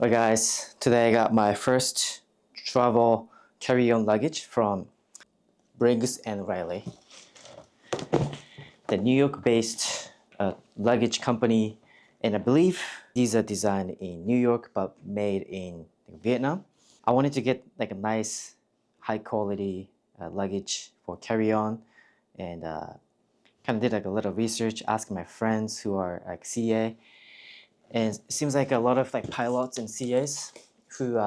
Alright guys, today I got my first travel carry-on luggage from Briggs Riley, the New York-based luggage company, and I believe these are designed in New York but made in Vietnam. I wanted to get like a nice, high-quality luggage for carry-on, and kind of did like a little research, asked my friends who are like CA. And it seems like a lot of like pilots and CAs who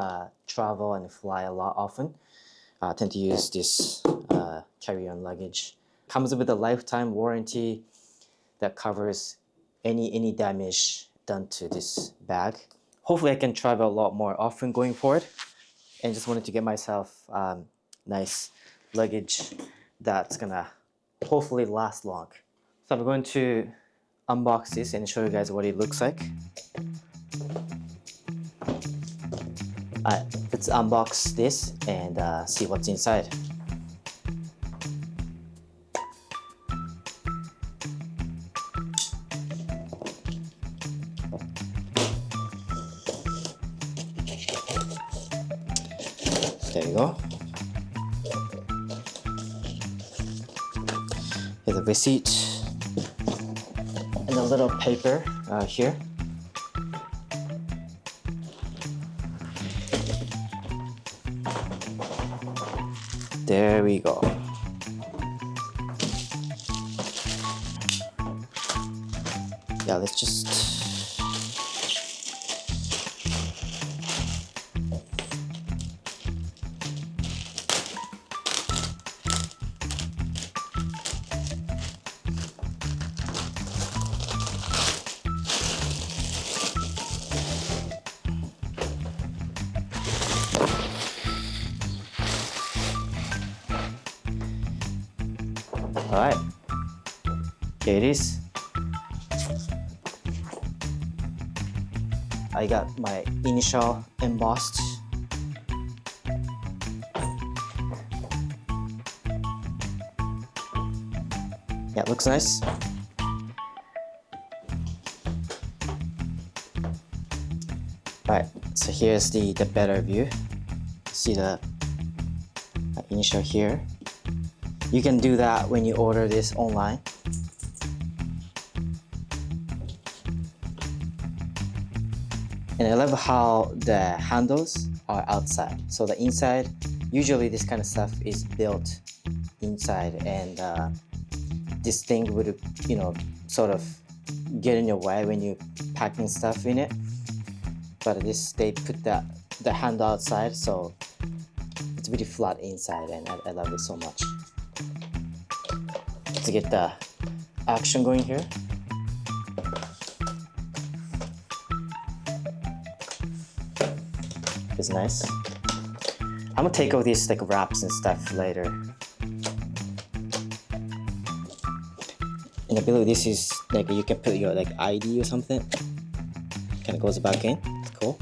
travel and fly a lot often tend to use this carry-on luggage. Comes with a lifetime warranty that covers any damage done to this bag. Hopefully I can travel a lot more often going forward, and just wanted to get myself nice luggage that's gonna hopefully last long. So I'm going to unbox this and show you guys what it looks like. Let's unbox this and see what's inside. There you go. Here's a receipt and a little paper here. There we go. Yeah, let's just Alright, here it is. I got my initial embossed. Yeah, it looks nice. Alright, so here's the better view. See the initial here. You can do that when you order this online. And I love how the handles are outside. So the inside, usually this kind of stuff is built inside, and this thing would, sort of get in your way when you're packing stuff in it. But they put the handle outside, so it's really flat inside, and I love it so much. To get the action going here. It's nice. I'm gonna take all these like wraps and stuff later. And I believe this is like you can put your like ID or something. Kind of goes back in. It's cool.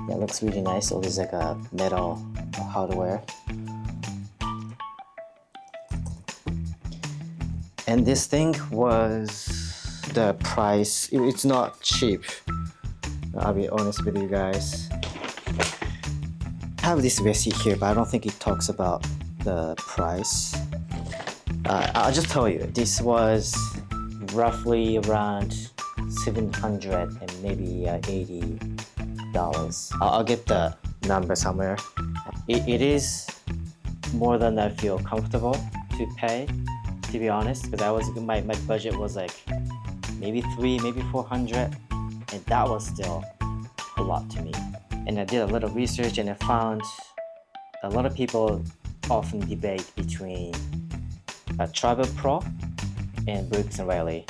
Yeah, it looks really nice. All these like a metal hardware. And this thing was the price. It's not cheap. I'll be honest with you guys. I have this receipt here, but I don't think it talks about the price. I'll just tell you, this was roughly around $700 and maybe $80. I'll get the number somewhere. It is more than I feel comfortable to pay, to be honest, because my budget was like maybe $300, maybe $400, and that was still a lot to me. And I did a little research, and I found a lot of people often debate between Travel Pro and Briggs Riley.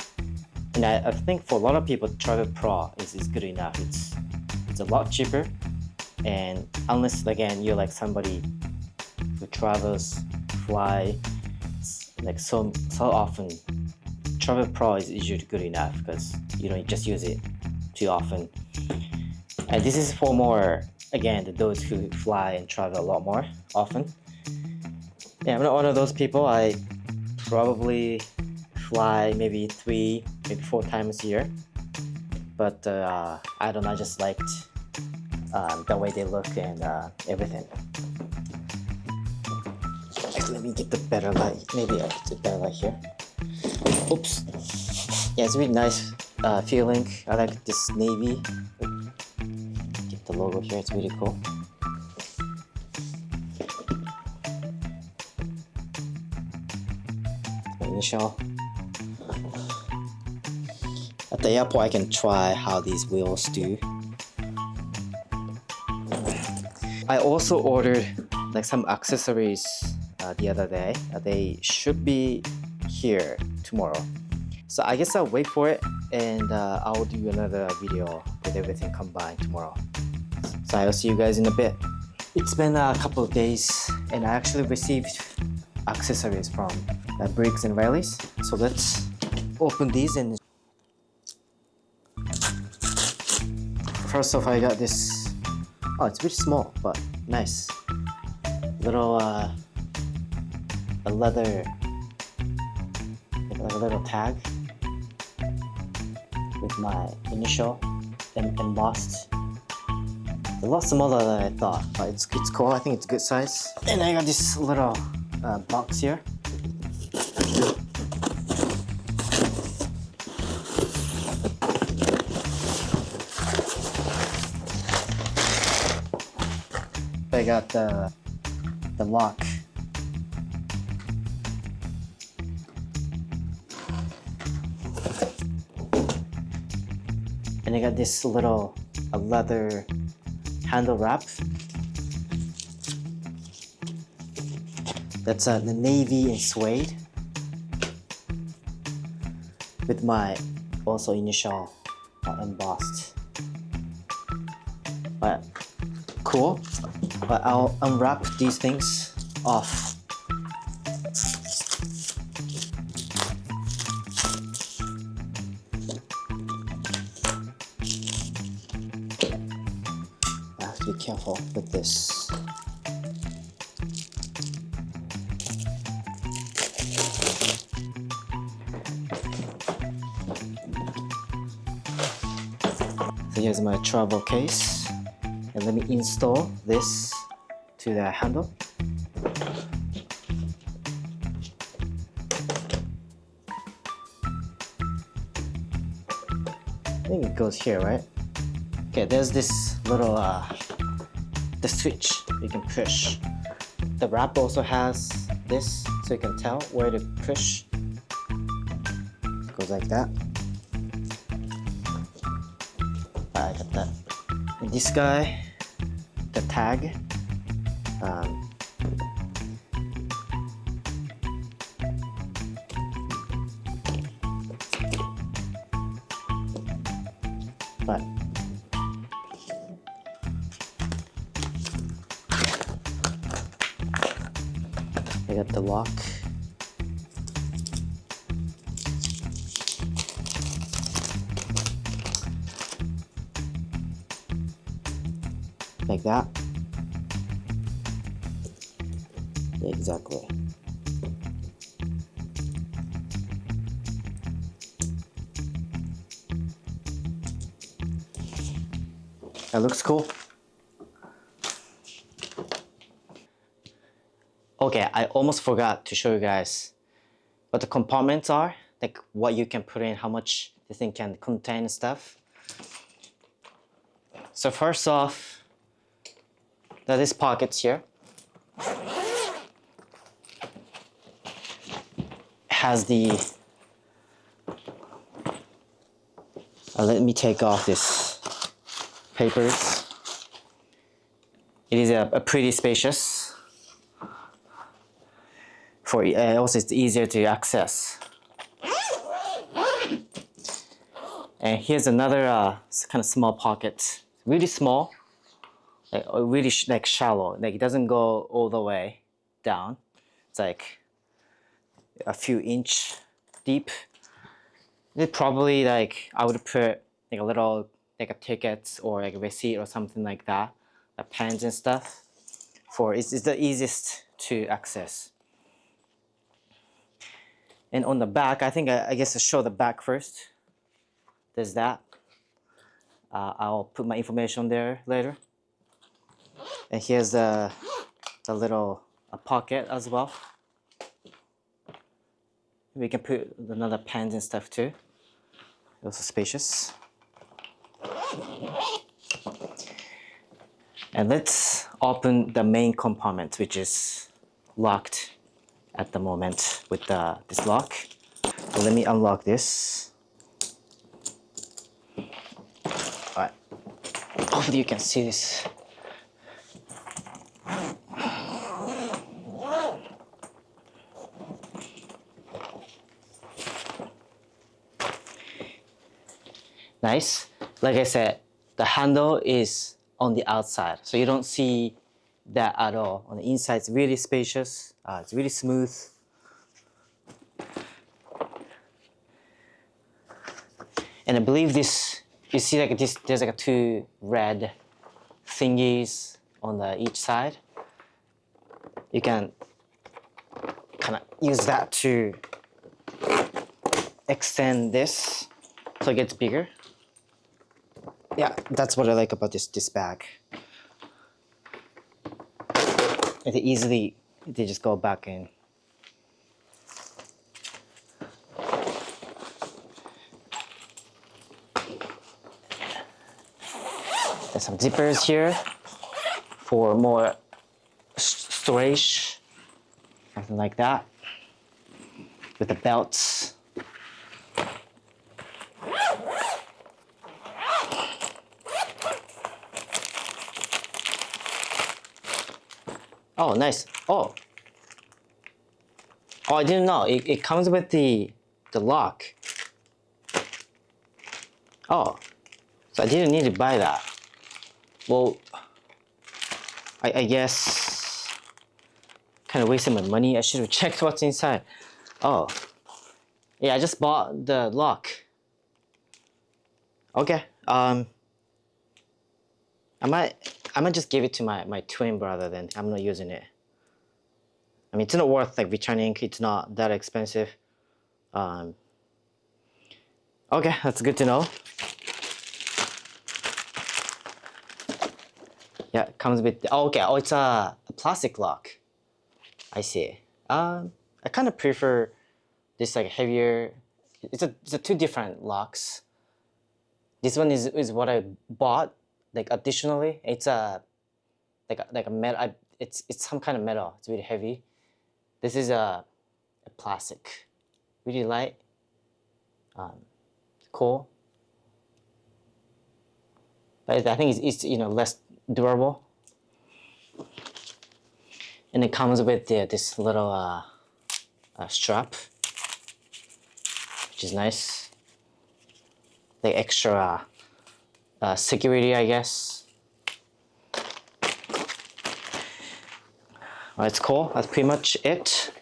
And I think for a lot of people, Travel Pro is good enough. It's a lot cheaper, and unless again you're like somebody who travels, fly like so often, Travel Pro is usually good enough because you don't just use it too often. And this is for more, again, those who fly and travel a lot more often. Yeah, I'm not one of those people. I probably fly maybe 3, maybe 4 times a year. But I don't know, I just liked the way they look and everything. Let me get the better light. Maybe I get the better light here. Oops. Yeah, it's a really nice feeling. I like this navy. Get the logo here, it's really cool. My initial. At the airport, I can try how these wheels do. I also ordered like some accessories the other day. They should be here tomorrow. So I guess I'll wait for it and I'll do another video with everything combined tomorrow. So I'll see you guys in a bit. It's been a couple of days and I actually received accessories from Briggs and Riley's. So let's open these. And first off, I got this. Oh, it's pretty small, but nice. Little a leather, like a little tag with my initial embossed. A lot smaller than I thought, but it's cool. I think it's a good size. And I got this little box here. I got the lock. And I got this little leather handle wrap. That's the navy and suede with my also initial embossed. But cool. But I'll unwrap these things off. I have to be careful with this. So here's my travel case. And let me install this to the handle. I think it goes here, right? Okay, there's this little the switch you can push. The wrap also has this, so you can tell where to push. It goes like that. I got that. And this guy, the tag. But I got the lock. Like that. Yeah, exactly. That looks cool. Okay, I almost forgot to show you guys what the compartments are, like what you can put in, how much this thing can contain and stuff. So first off, there is pockets here. Has the let me take off this papers. It is a pretty spacious. For also it's easier to access. And here's another kind of small pocket, really small, like really like shallow. Like it doesn't go all the way down. It's like a few inch deep. It probably like I would put like a little like a tickets or like a receipt or something like that, the pens and stuff. For it's the easiest to access. And on the back, I think I guess I'll show the back first. There's that. I'll put my information there later. And here's the little pocket as well. We can put another pens and stuff too. Also spacious. And let's open the main compartment, which is locked at the moment with this lock. So let me unlock this. Alright. Hopefully you can see this. Nice. Like I said, the handle is on the outside, so you don't see that at all. On the inside, it's really spacious. It's really smooth. And I believe this, you see like this, there's like two red thingies on each side. You can kind of use that to extend this so it gets bigger. Yeah, that's what I like about this bag. And they just go back in. There's some zippers here for more storage, something like that, with the belts. Oh, nice. Oh, I didn't know. It comes with the lock. Oh, so I didn't need to buy that. Well, I guess kind of wasted my money. I should have checked what's inside. Oh, yeah, I just bought the lock. Okay. I might just give it to my twin brother then. I'm not using it. I mean, it's not worth like returning. It's not that expensive. Okay, that's good to know. Yeah, it comes with. Oh, okay. Oh, it's a plastic lock. I see. I kind of prefer this like heavier. It's a two different locks. This one is what I bought. Like additionally, it's a like a metal. It's some kind of metal. It's really heavy. This is a plastic, really light. Cool. But I think it's less durable. And it comes with this little strap, which is nice. The extra security, I guess. Well, it's cool. That's pretty much it.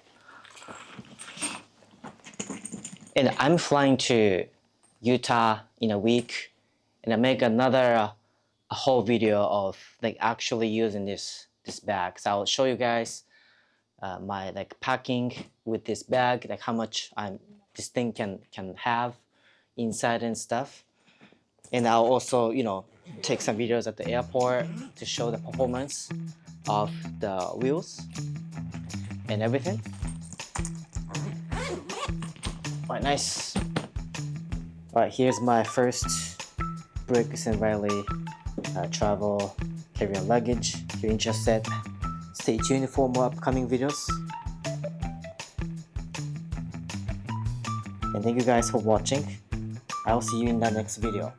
And I'm flying to Utah in a week, and I make another a whole video of like actually using this bag. So I'll show you guys my like packing with this bag, like how much this thing can have inside and stuff. And I'll also take some videos at the airport to show the performance of the wheels and everything. Alright, nice. Alright, here's my first Briggs Riley travel carry-on luggage. If you're interested, stay tuned for more upcoming videos. And thank you guys for watching. I'll see you in the next video.